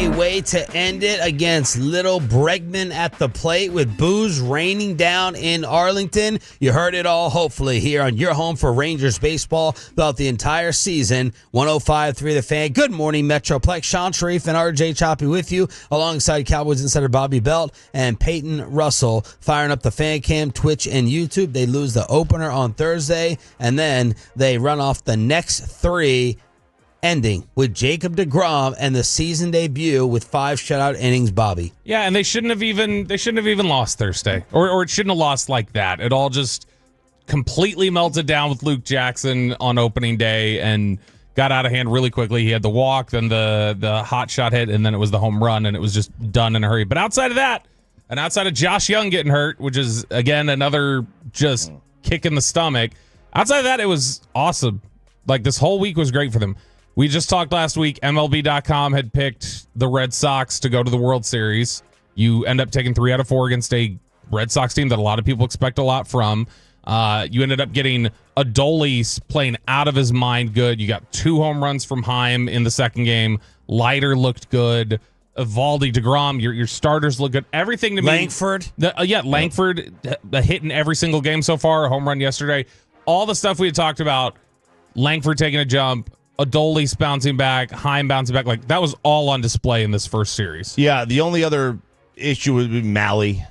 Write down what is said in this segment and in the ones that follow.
a way to end it against Little Bregman at the plate with boos raining down in Arlington. You heard it all, hopefully, here on your home for Rangers baseball throughout the entire season. 105.3 The Fan. Good morning, Metroplex. Sean Sharif and RJ Choppy with you, alongside Cowboys insider Bobby Belt and Peyton Russell, firing up the Fan Cam, Twitch, and YouTube. They lose the opener on Thursday, and then they run off the next three, ending with Jacob deGrom and the season debut with 5 shutout innings, Bobby. Yeah, and they shouldn't have even lost Thursday. Or it shouldn't have lost like that. It all just completely melted down with Luke Jackson on opening day and got out of hand really quickly. He had the walk, then the hot shot hit, and then it was the home run, and it was just done in a hurry. But outside of that, and outside of Josh Young getting hurt, which is, again, another just kick in the stomach, outside of that, it was awesome. Like, this whole week was great for them. We just talked last week, MLB.com had picked the Red Sox to go to the World Series. You end up taking 3 out of 4 against a Red Sox team that a lot of people expect a lot from. You ended up getting Adolis playing out of his mind good. You got 2 home runs from Heim in the second game. Leiter looked good. Evaldi, deGrom, your starters look good. Everything to me. Langford. Langford hitting every single game so far. A home run yesterday. All the stuff we had talked about. Langford taking a jump. Adolis bouncing back, Heim bouncing back. Like, that was all on display in this first series. Yeah, the only other issue would be Malley.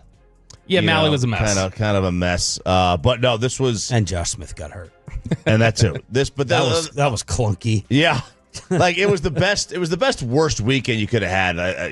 Yeah, Malley was a mess. Kind of a mess. But no, this was... And Josh Smith got hurt. And that too. That was clunky. Yeah. Like, it was the best worst weekend you could have had,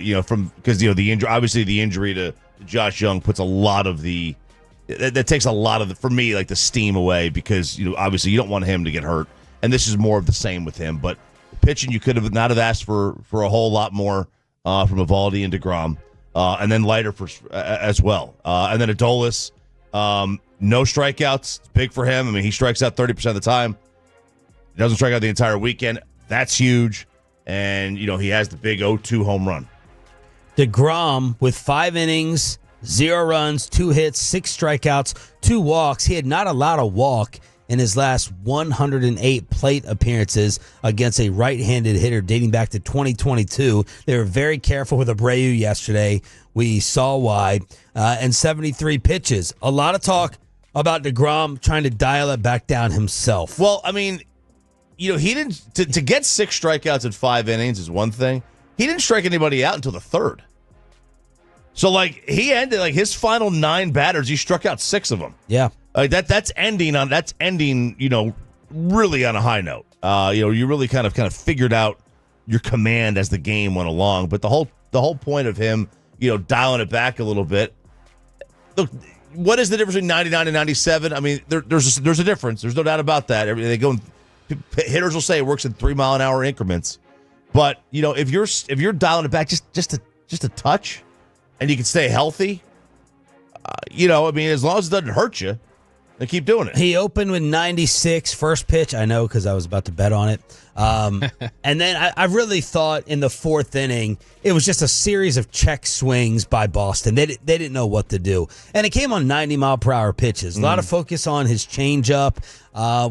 because the injury, obviously the injury to Josh Young puts a lot of that takes a lot of for me, like, the steam away, because, obviously you don't want him to get hurt. And this is more of the same with him. But pitching, you could have not have asked for a whole lot more from Evaldi and deGrom. And then Leiter as well. And then Adolis, no strikeouts. It's big for him. I mean, he strikes out 30% of the time. He doesn't strike out the entire weekend. That's huge. And, he has the big 0-2 home run. deGrom with 5 innings, 0 runs, 2 hits, 6 strikeouts, 2 walks. He had not allowed a walk in his last 108 plate appearances against a right-handed hitter dating back to 2022. They were very careful with Abreu yesterday. We saw why. And 73 pitches. A lot of talk about deGrom trying to dial it back down himself. Well, I mean, he didn't... To get 6 strikeouts in 5 innings is one thing. He didn't strike anybody out until the 3rd. So, he ended, his final 9 batters, he struck out 6 of them. Yeah. That's ending, really on a high note. You really kind of figured out your command as the game went along. But the whole point of him, dialing it back a little bit. Look, what is the difference between 99 and 97? I mean, there's a difference. There's no doubt about that. Hitters will say it works in 3-mile-an-hour increments. But if you're dialing it back just a touch, and you can stay healthy, as long as it doesn't hurt you. They keep doing it. He opened with 96 first pitch. I know, because I was about to bet on it. And then I really thought in the 4th inning, it was just a series of check swings by Boston. They didn't know what to do. And it came on 90-mile-per-hour pitches. A lot of focus on his changeup,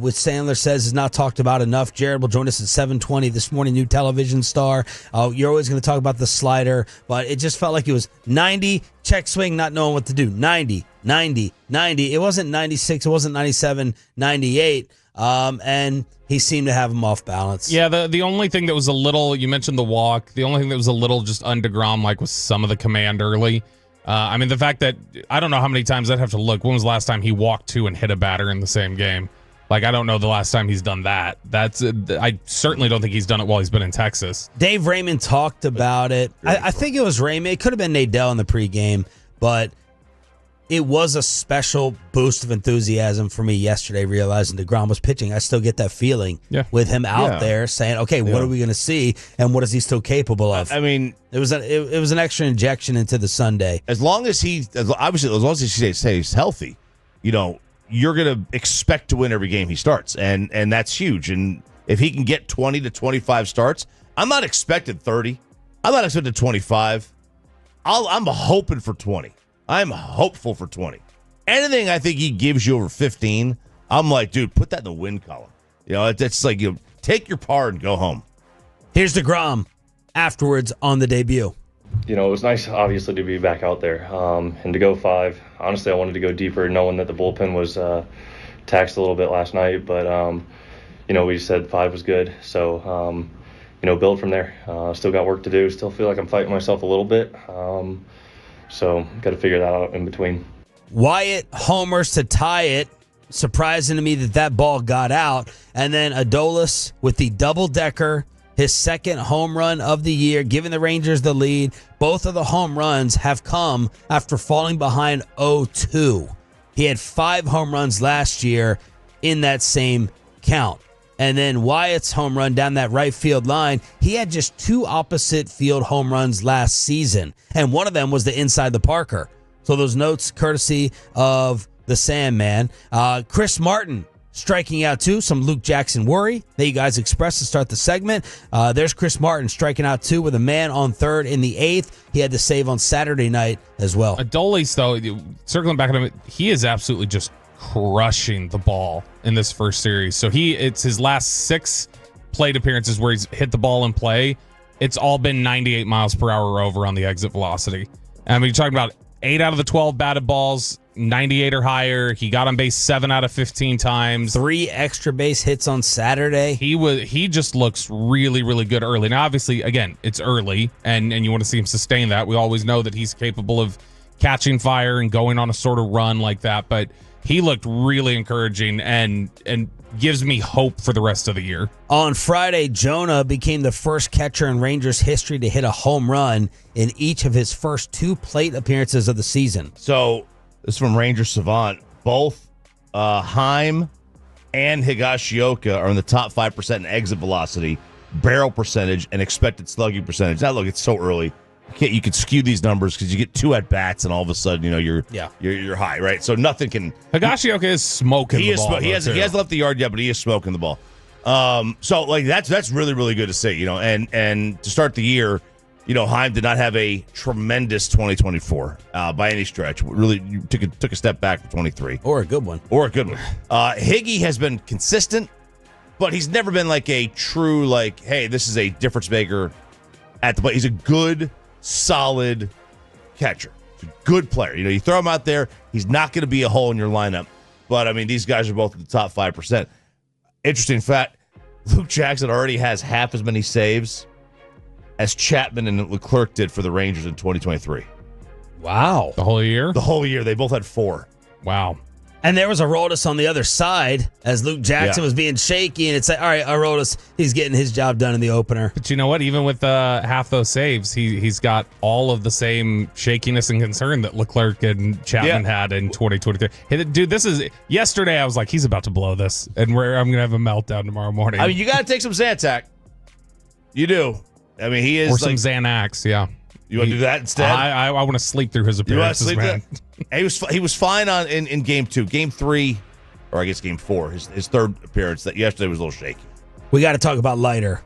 which Sandler says is not talked about enough. Jared will join us at 7:20 this morning, new television star. You're always going to talk about the slider, but it just felt like it was 90, check swing, not knowing what to do. 90, 90, 90. It wasn't 96. It wasn't 97, 98. And he seemed to have him off balance. Yeah, the only thing that was a little, you mentioned the walk, the only thing that was a little just un-deGrom was some of the command early. The fact that, I don't know how many times I'd have to look. When was the last time he walked 2 and hit a batter in the same game? I don't know the last time he's done that. I certainly don't think he's done it while he's been in Texas. Dave Raymond talked about it. I think it was Raymond. It could have been Nadell in the pregame, but it was a special boost of enthusiasm for me yesterday, realizing deGrom was pitching. I still get that feeling with him out there saying, okay, what are we going to see, and what is he still capable of? I mean, it was an extra injection into the Sunday. As long as he stays healthy, you're going to expect to win every game he starts, and that's huge. And if he can get 20 to 25 starts, I'm not expecting 30. I'm not expecting 25. I'm hoping for 20. I'm hopeful for 20. Anything I think he gives you over 15, I'm like, dude, put that in the win column. It's like, take your par and go home. Here's deGrom. afterwards on the debut. It was nice, obviously, to be back out there and to go 5. Honestly, I wanted to go deeper, knowing that the bullpen was taxed a little bit last night. But, we said 5 was good. So, build from there. Still got work to do. Still feel like I'm fighting myself a little bit. So, got to figure that out in between. Wyatt homers to tie it. Surprising to me that ball got out. And then Adolis with the double-decker, his second home run of the year, giving the Rangers the lead. Both of the home runs have come after falling behind 0-2. He had 5 home runs last year in that same count. And then Wyatt's home run down that right field line, he had just 2 opposite field home runs last season. And one of them was the inside the Parker. So those notes courtesy of the Sandman. Chris Martin striking out too. Some Luke Jackson worry that you guys expressed to start the segment. There's Chris Martin striking out too with a man on third in the 8th. He had to save on Saturday night as well. Adolis, though, circling back at him, he is absolutely just crushing the ball in this first series. So it's his last 6 plate appearances where he's hit the ball in play. It's all been 98 miles per hour or over on the exit velocity. I mean, you're talking about 8 out of the 12 batted balls, 98 or higher. He got on base 7 out of 15 times. 3 extra base hits on Saturday. He just looks really, really good early. Now, obviously, again, it's early, and you want to see him sustain that. We always know that he's capable of catching fire and going on a sort of run like that, but he looked really encouraging and gives me hope for the rest of the year. On Friday, Jonah became the first catcher in Rangers history to hit a home run in each of his first 2 plate appearances of the season. So this is from Ranger Savant. Both Heim and Higashioka are in the top 5% in exit velocity, barrel percentage, and expected slugging percentage. Now, look, it's so early. You could skew these numbers because you get 2 at bats, and all of a sudden, you're high, right? So nothing can. Higashioka is smoking. He the is. ball, He hasn't left the yard yet, but he is smoking the ball. So like that's really, really good to see. And to start the year, Heim did not have a tremendous 2024 by any stretch. Really, you took a step back for 23, Or a good one. Higgy has been consistent, but he's never been like a true hey, this is a difference maker at the plate. He's a good, solid catcher. He's a good player. You throw him out there, he's not going to be a hole in your lineup. But I mean, these guys are both at the top 5%. Interesting fact: Luke Jackson already has half as many saves as Chapman and Leclerc did for the Rangers in 2023. Wow. The whole year? The whole year. They both had 4. Wow. And there was Aroldis on the other side as Luke Jackson was being shaky, and it's like, all right, Aroldis, he's getting his job done in the opener. But you know what? Even with half those saves, he's got all of the same shakiness and concern that Leclerc and Chapman had in 2023. Hey, dude, yesterday I was like, he's about to blow this, and I'm going to have a meltdown tomorrow morning. I mean, you got to take some Zantac. You do. I mean, he is or some Xanax, yeah. You want to do that instead? I want to sleep through his appearances, man. He was fine in game 2. Game 3, or I guess game 4, his third appearance. That yesterday was a little shaky. We got to talk about Leiter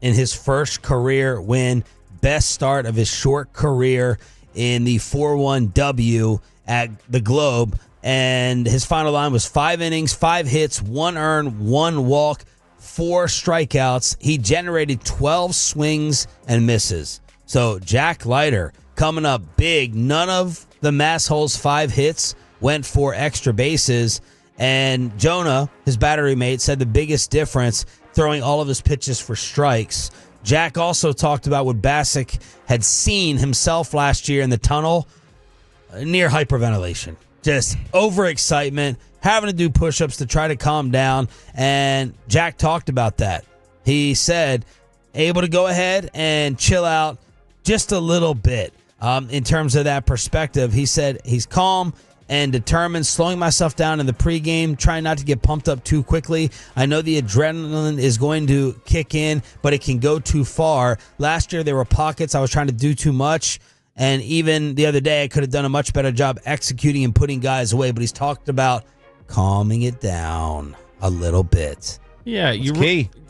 in his first career win, best start of his short career in the 4-1 W at the Globe, and his final line was 5 innings, 5 hits, 1 earned, 1 walk, 4 strikeouts. He generated 12 swings and misses. So Jack Leiter coming up big. None of the Massholes' 5 hits went for extra bases. And Jonah, his battery mate, said the biggest difference, throwing all of his pitches for strikes. Jack also talked about what Bassick had seen himself last year in the tunnel, near hyperventilation. Just overexcitement, having to do push-ups to try to calm down. And Jack talked about that. He said, able to go ahead and chill out just a little bit. In terms of that perspective, he said he's calm and determined, slowing myself down in the pregame, trying not to get pumped up too quickly. I know the adrenaline is going to kick in, but it can go too far. Last year, there were pockets I was trying to do too much, and even the other day, I could have done a much better job executing and putting guys away, but he's talked about calming it down a little bit. Yeah,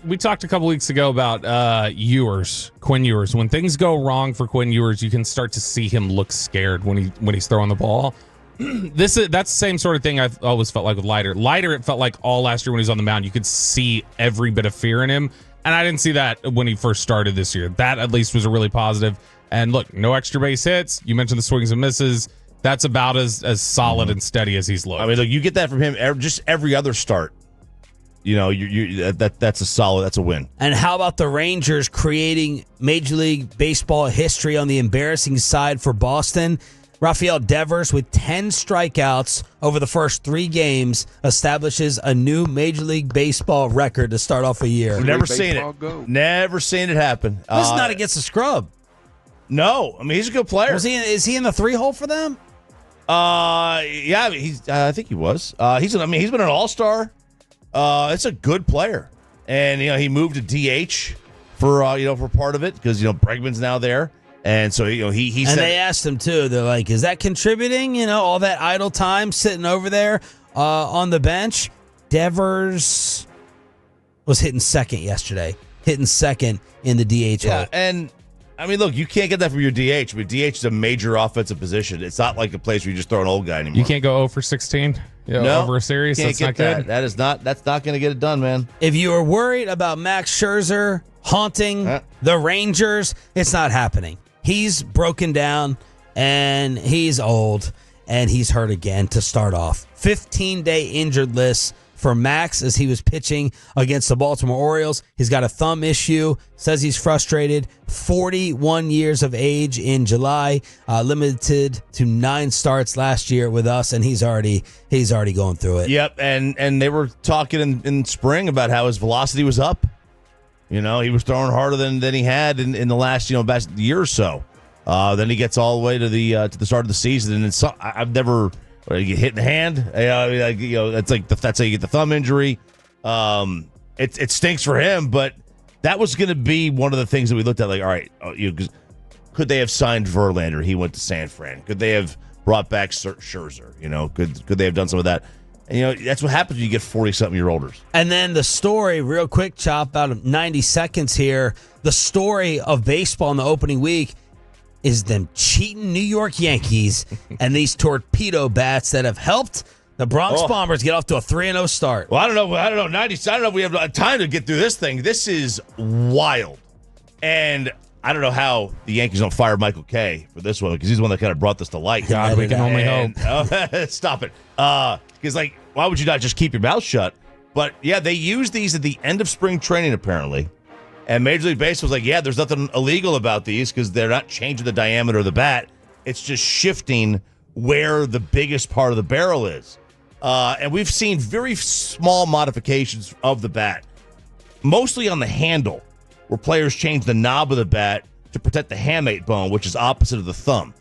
we talked a couple weeks ago about Quinn Ewers. When things go wrong for Quinn Ewers, you can start to see him look scared when he's throwing the ball. That's the same sort of thing I've always felt like with Leiter. Leiter, it felt like all last year when he was on the mound, you could see every bit of fear in him. And I didn't see that when he first started this year. That at least was a really positive. And look, no extra base hits. You mentioned the swings and misses. That's about as solid and steady as he's looked. I mean, look, you get that from him just every other start. You know, that's a win. And how about the Rangers creating Major League Baseball history on the embarrassing side for Boston? Rafael Devers, with 10 strikeouts over the first 3 games, establishes a new Major League Baseball record to start off a year. We've never seen it. Never seen it happen. This is not against the scrub. No, I mean, he's a good player. Is he in the 3-hole for them? Yeah, I think he was. He's been an all-star. It's a good player, and he moved to DH for part of it because Bregman's now there, and so he and they asked him too. They're like, "Is that contributing? All that idle time sitting over there on the bench." Devers was hitting second yesterday, hitting second in the DH hole. And I mean, look, you can't get that from your DH. But DH is a major offensive position. It's not like a place where you just throw an old guy anymore. You can't go 0 for 16 over a series. That's not good. That's not going to get it done, man. If you were worried about Max Scherzer haunting the Rangers, it's not happening. He's broken down, and he's old, and he's hurt again to start off. 15-day injured list for Max as he was pitching against the Baltimore Orioles. He's got a thumb issue, says he's frustrated. 41 years of age in July, limited to 9 starts last year with us, and he's already going through it. Yep, and they were talking in spring about how his velocity was up. He was throwing harder than he had in the last past year or so. Then he gets all the way to the start of the season, and I've never. You get hit in the hand. That's how you get the thumb injury. It stinks for him, but that was going to be one of the things that we looked at. Like, all right, could they have signed Verlander? He went to San Fran. Could they have brought back Scherzer? Could they have done some of that? And that's what happens when you get 40-something-year-olders. And then the story, real quick, Chop, about 90 seconds here. The story of baseball in the opening week is them cheating New York Yankees and these torpedo bats that have helped the Bronx Bombers get off to a 3-0 start. Well, I don't know. 90. I don't know if we have time to get through this thing. This is wild. And I don't know how the Yankees don't fire Michael Kay for this one because he's the one that kind of brought this to light. God, we can only hope. Stop it. Because, why would you not just keep your mouth shut? But, yeah, they use these at the end of spring training, apparently. And Major League Baseball's like, yeah, there's nothing illegal about these because they're not changing the diameter of the bat. It's just shifting where the biggest part of the barrel is. And we've seen very small modifications of the bat, mostly on the handle, where players change the knob of the bat to protect the hamate bone, which is opposite of the thumb.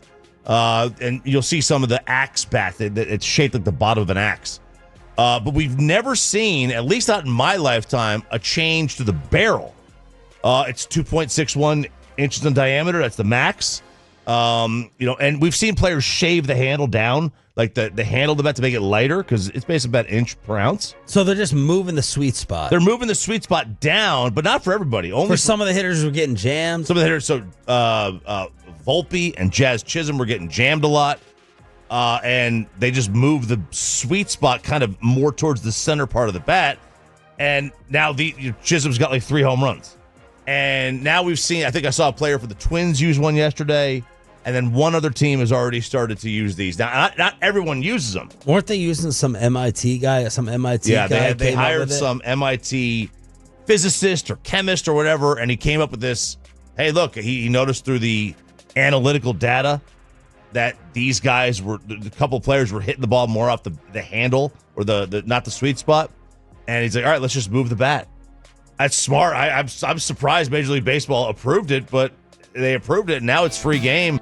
And you'll see some of the axe bat that it's shaped like the bottom of an axe. But we've never seen, at least not in my lifetime, a change to the barrel. It's 2.61 inches in diameter. That's the max. And we've seen players shave the handle down, like the handle of the bat to make it lighter because it's basically about an inch per ounce. So they're just moving the sweet spot. They're moving the sweet spot down, but not for everybody. Only for some of the hitters who are getting jammed. Some of the hitters, so Volpe and Jazz Chisholm were getting jammed a lot. And they just move the sweet spot kind of more towards the center part of the bat. And now Chisholm's got like 3 home runs. And now we've seen, I think I saw a player for the Twins use one yesterday, and then one other team has already started to use these. Now, not everyone uses them. Weren't they using some MIT guy? Yeah, they hired some MIT physicist or chemist or whatever, and he came up with this. Hey, look, he noticed through the analytical data that these guys the couple players were hitting the ball more off the handle or the not the sweet spot. And he's like, all right, let's just move the bat. That's smart. I'm surprised Major League Baseball approved it, but they approved it, and now it's free game.